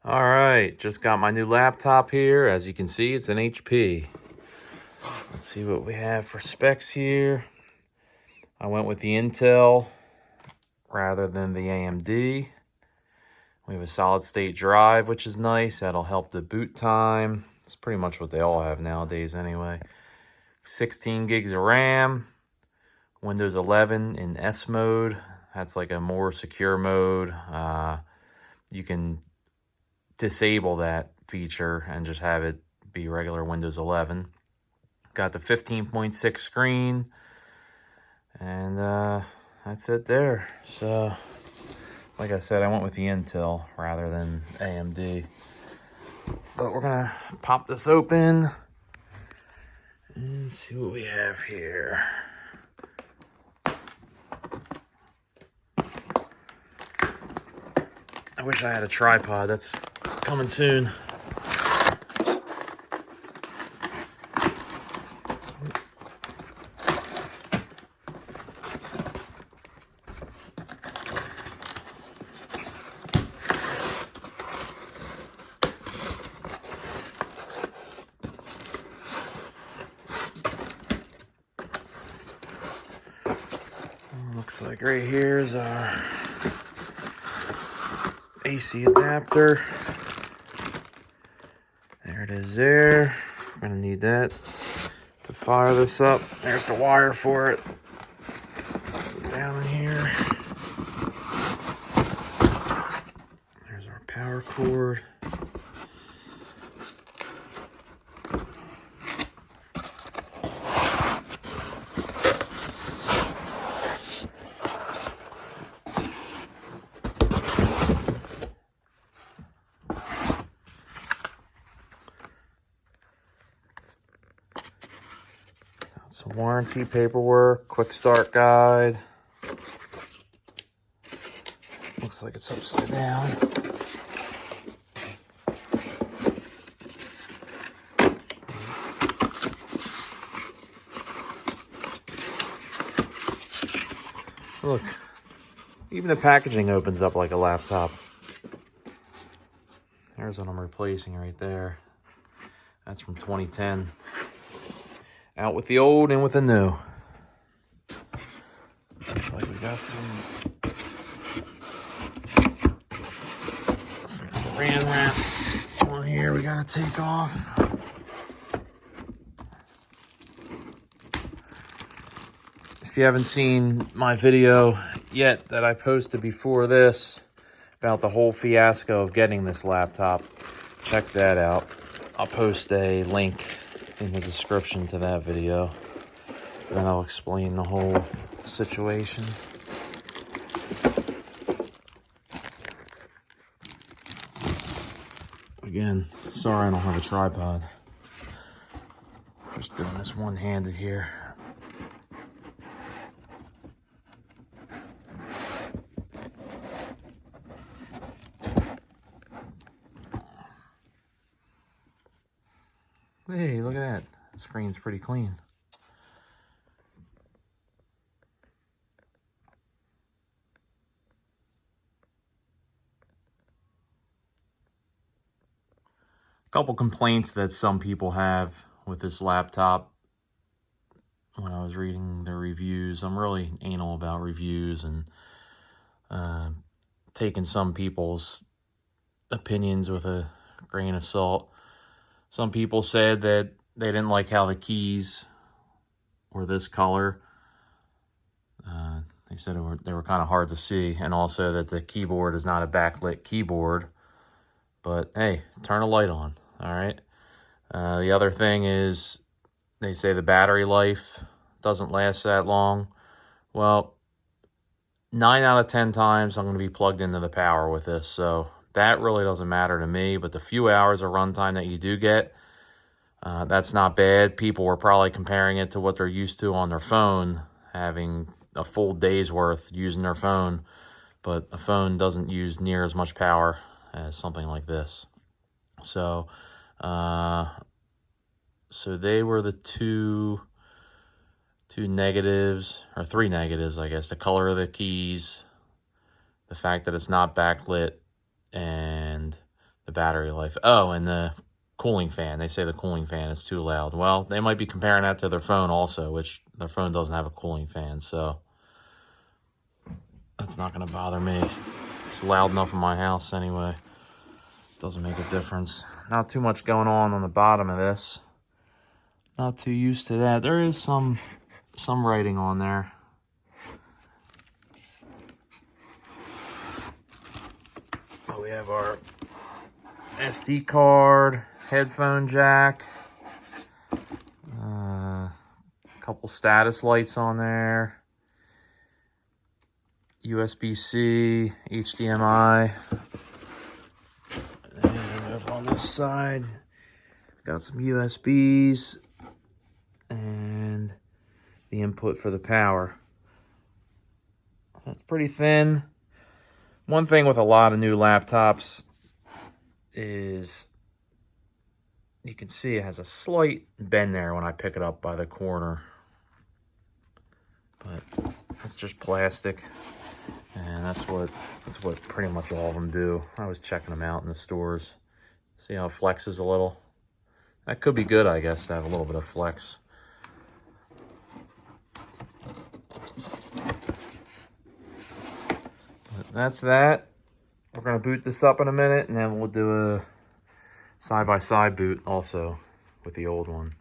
All right, just got my new laptop here. As you can see, it's an HP. Let's see what we have for specs here. I went with the Intel rather than the AMD. We have a solid state drive, which is nice. That'll help the boot time. It's pretty much what they all have nowadays anyway. 16 gigs of RAM. Windows 11 in S mode. That's like a more secure mode. You can disable that feature and just have it be regular Windows 11. Got the 15.6 screen, and that's it there. So, like I said, I went with the Intel rather than AMD. But we're gonna pop this open and see what we have here. I wish I had a tripod. That's coming soon. Looks like right here is our AC adapter. There it is there. We're gonna need that to fire this up. There's the wire for it. Down in here. There's our power cord. Some warranty paperwork, quick start guide. Looks like it's upside down. Look, even the packaging opens up like a laptop. There's what I'm replacing right there. That's from 2010. Out with the old, in with the new. Looks like we got some saran wrap on here we gotta take off. If you haven't seen my video yet that I posted before this about the whole fiasco of getting this laptop, check that out. I'll post a link in the description to that video. Then I'll explain the whole situation. Again, sorry I don't have a tripod. Just doing this one-handed here. Hey, look at that. The screen's pretty clean. Couple complaints that some people have with this laptop. When I was reading the reviews, I'm really anal about reviews and taking some people's opinions with a grain of salt. Some people said that they didn't like how the keys were this color. They said they were kind of hard to see, and also that the keyboard is not a backlit keyboard. But hey, turn a light on, all right? The other thing is they say the battery life doesn't last that long. Well, 9 out of 10 times I'm going to be plugged into the power with this, so that really doesn't matter to me. But the few hours of runtime that you do get, that's not bad. People were probably comparing it to what they're used to on their phone, having a full day's worth using their phone. But a phone doesn't use near as much power as something like this. So, so they were the two negatives, or three negatives, I guess. The color of the keys, the fact that it's not backlit, and the battery life. Oh, and the cooling fan. They say the cooling fan is too loud. Well, they might be comparing that to their phone also, which their phone doesn't have a cooling fan, so that's not going to bother me. It's loud enough in my house anyway. Doesn't make a difference. Not too much going on the bottom of this. Not too used to that. There is some writing on there. Oh, we have our SD card, headphone jack, a couple status lights on there, USB-C, HDMI, and over on this side, got some USBs and the input for the power. So it's pretty thin. One thing with a lot of new laptops is you can see it has a slight bend there when I pick it up by the corner. But it's just plastic, and that's what pretty much all of them do. I was checking them out in the stores. See how it flexes a little? That could be good, I guess, to have a little bit of flex. But that's that. We're gonna boot this up in a minute, and then we'll do a side-by-side boot also with the old one.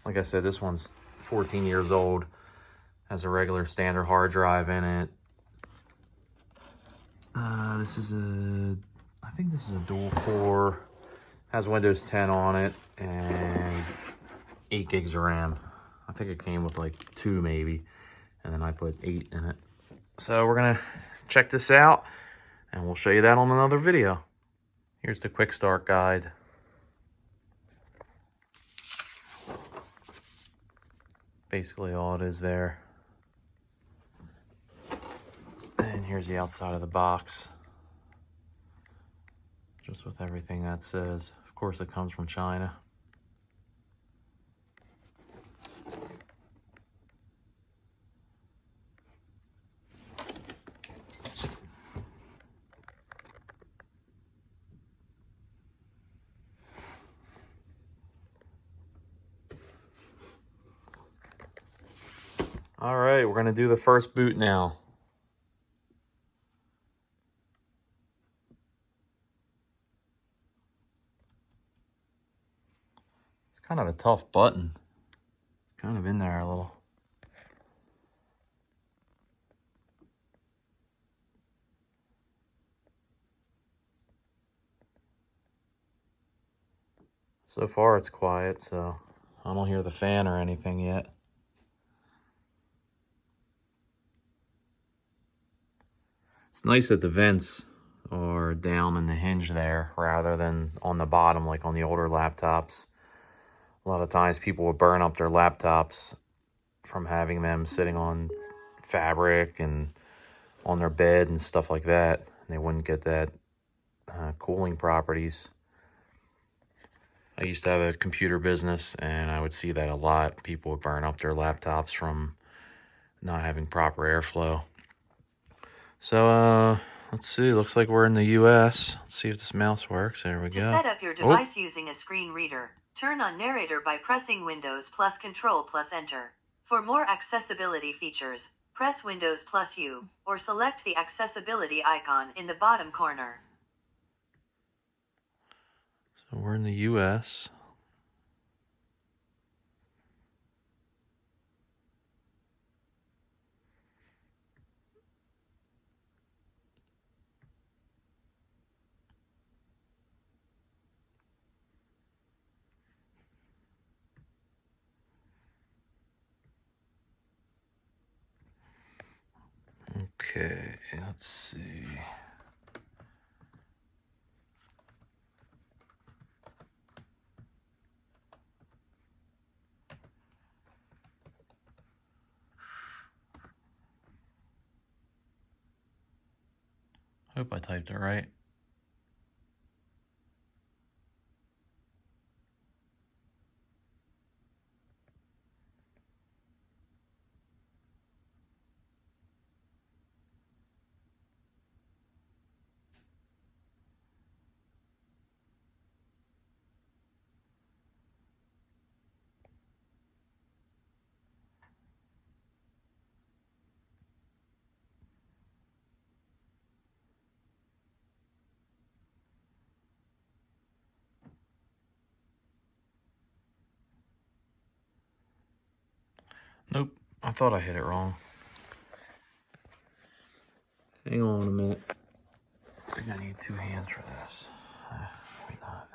Like I said, this one's 14 years old. Has a regular standard hard drive in it. I think this is a dual core. Has Windows 10 on it and 8 gigs of RAM. I think it came with like 2 maybe, and then I put 8 in it. So we're gonna check this out, and we'll show you that on another video. Here's the quick start guide. Basically all it is there. And here's the outside of the box. Just with everything that says. Of course it comes from China. All right, we're gonna do the first boot now. It's kind of a tough button. It's kind of in there a little. So far it's quiet, so I don't hear the fan or anything yet. It's nice that the vents are down in the hinge there rather than on the bottom like on the older laptops. A lot of times people will burn up their laptops from having them sitting on fabric and on their bed and stuff like that. They wouldn't get that cooling properties. I used to have a computer business, and I would see that a lot. People would burn up their laptops from not having proper airflow. So, let's see. Looks like we're in the US. Let's see if this mouse works. There we go. To set up your device using a screen reader, turn on narrator by pressing Windows plus Control plus Enter. For more accessibility features, press Windows plus U, or select the accessibility icon in the bottom corner. So we're in the US. Okay, let's see. Hope I typed it right. Nope, I thought I hit it wrong. Hang on a minute. I think I need 2 hands for this. Maybe not.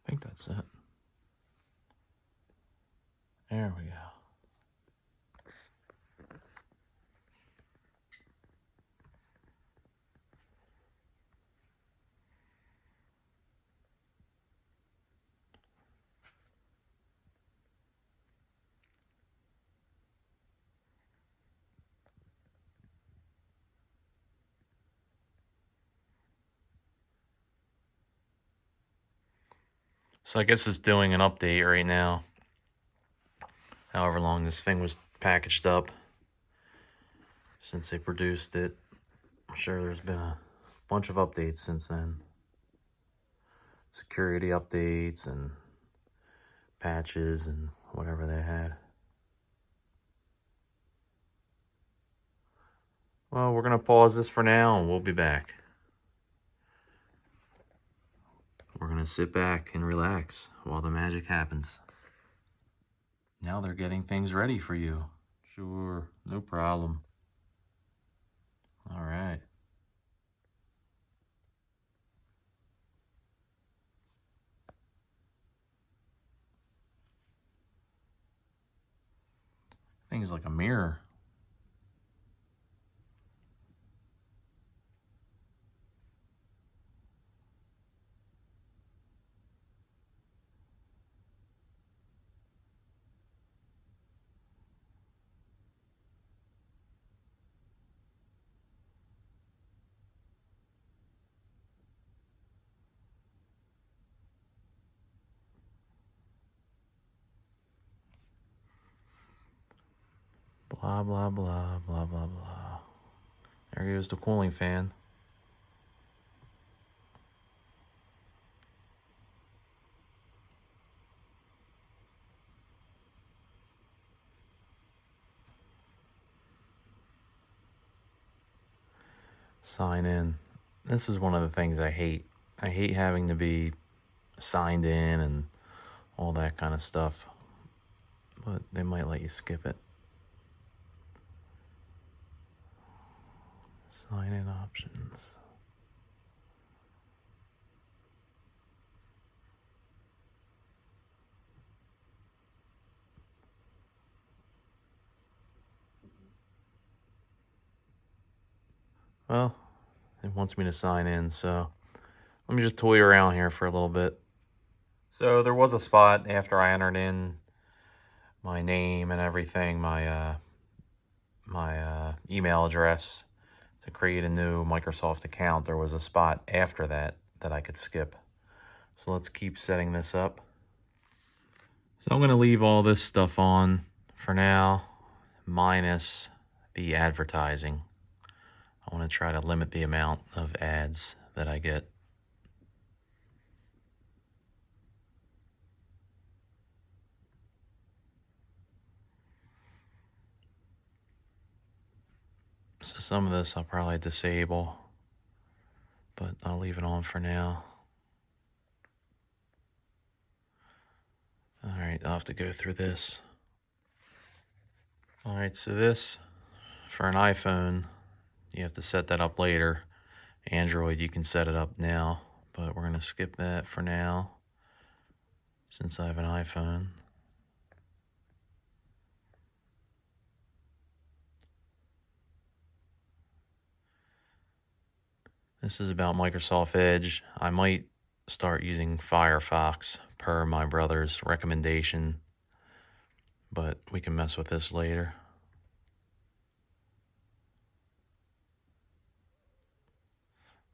I think that's it. There we go. So I guess it's doing an update right now. However long this thing was packaged up since they produced it. I'm sure there's been a bunch of updates since then. Security updates and patches and whatever they had. Well, we're gonna pause this for now and we'll be back. We're gonna sit back and relax while the magic happens. Now they're getting things ready for you. Sure, no problem. All right. Thing's like a mirror. Blah, blah, blah, blah, blah, blah. There goes the cooling fan. Sign in. This is one of the things I hate. I hate having to be signed in and all that kind of stuff. But they might let you skip it. Sign in options. Well, it wants me to sign in, so let me just toy around here for a little bit. So there was a spot after I entered in my name and everything, my email address to create a new Microsoft account. There was a spot after that that I could skip. So let's keep setting this up. So I'm going to leave all this stuff on for now, minus the advertising. I want to try to limit the amount of ads that I get. So some of this I'll probably disable, but I'll leave it on for now. All right, I'll have to go through this. All right, so this, for an iPhone, you have to set that up later. Android, you can set it up now, but we're going to skip that for now since I have an iPhone. This is about Microsoft Edge. I might start using Firefox per my brother's recommendation, but we can mess with this later.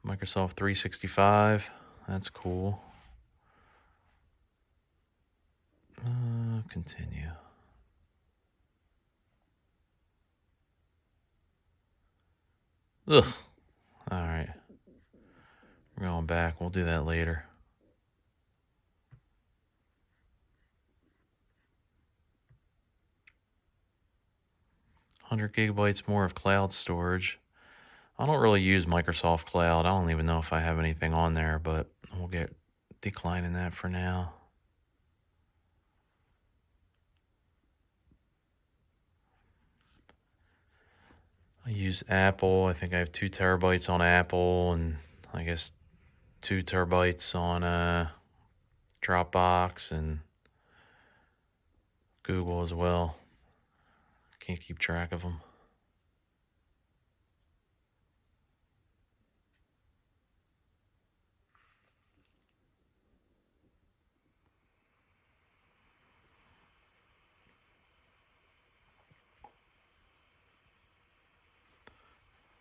Microsoft 365, that's cool. Continue. Ugh. All right. We're going back. We'll do that later. 100 gigabytes more of cloud storage. I don't really use Microsoft Cloud. I don't even know if I have anything on there, but we'll get declining that for now. I use Apple. I think I have 2 terabytes on Apple, and I guess 2 terabytes on Dropbox and Google as well. Can't keep track of them.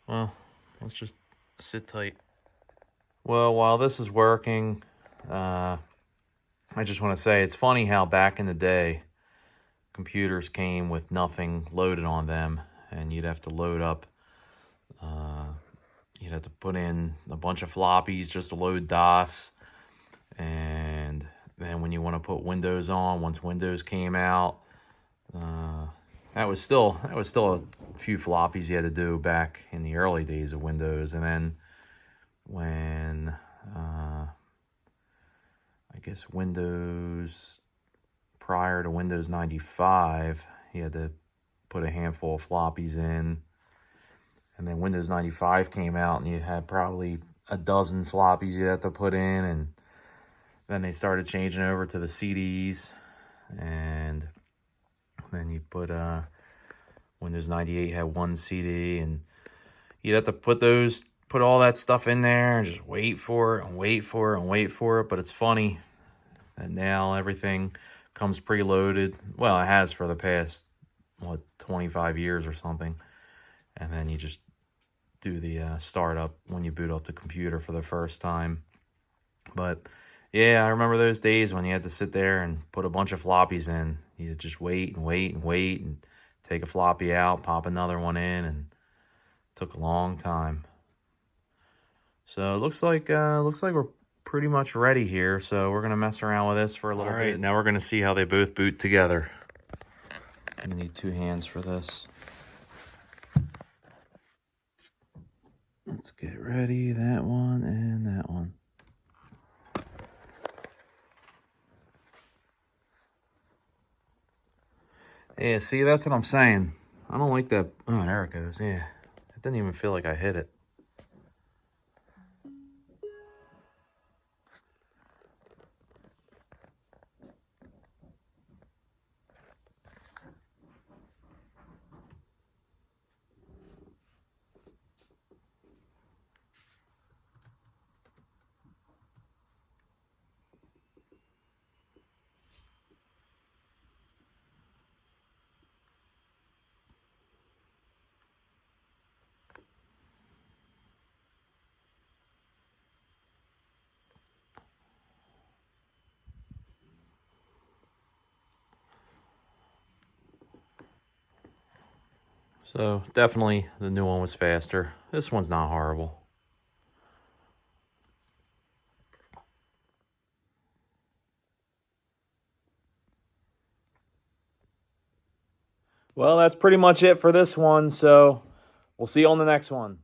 Well, let's just sit tight. Well, while this is working, I just want to say it's funny how back in the day, computers came with nothing loaded on them, and you'd have to load up, you'd have to put in a bunch of floppies just to load DOS, and then when you want to put Windows on, once Windows came out, that was still a few floppies you had to do back in the early days of Windows. And then when I guess Windows, prior to Windows 95, you had to put a handful of floppies in. And then Windows 95 came out, and you had probably a dozen floppies you had to put in. And then they started changing over to the CDs, and then you put Windows 98 had 1 CD, and you'd have to put all that stuff in there and just wait for it and wait for it and wait for it. But it's funny that now everything comes preloaded. Well, it has for the past 25 years or something, and then you just do the startup when you boot up the computer for the first time. But yeah, I remember those days when you had to sit there and put a bunch of floppies in. You'd just wait and wait and wait and take a floppy out, pop another one in, and it took a long time. So it looks like we're pretty much ready here. So we're gonna mess around with this for a little bit. Now we're gonna see how they both boot together. You need 2 hands for this. Let's get ready. That one and that one. Yeah, see, that's what I'm saying. I don't like that. Oh, there it goes. Yeah. It didn't even feel like I hit it. So definitely the new one was faster. This one's not horrible. Well, that's pretty much it for this one. So we'll see you on the next one.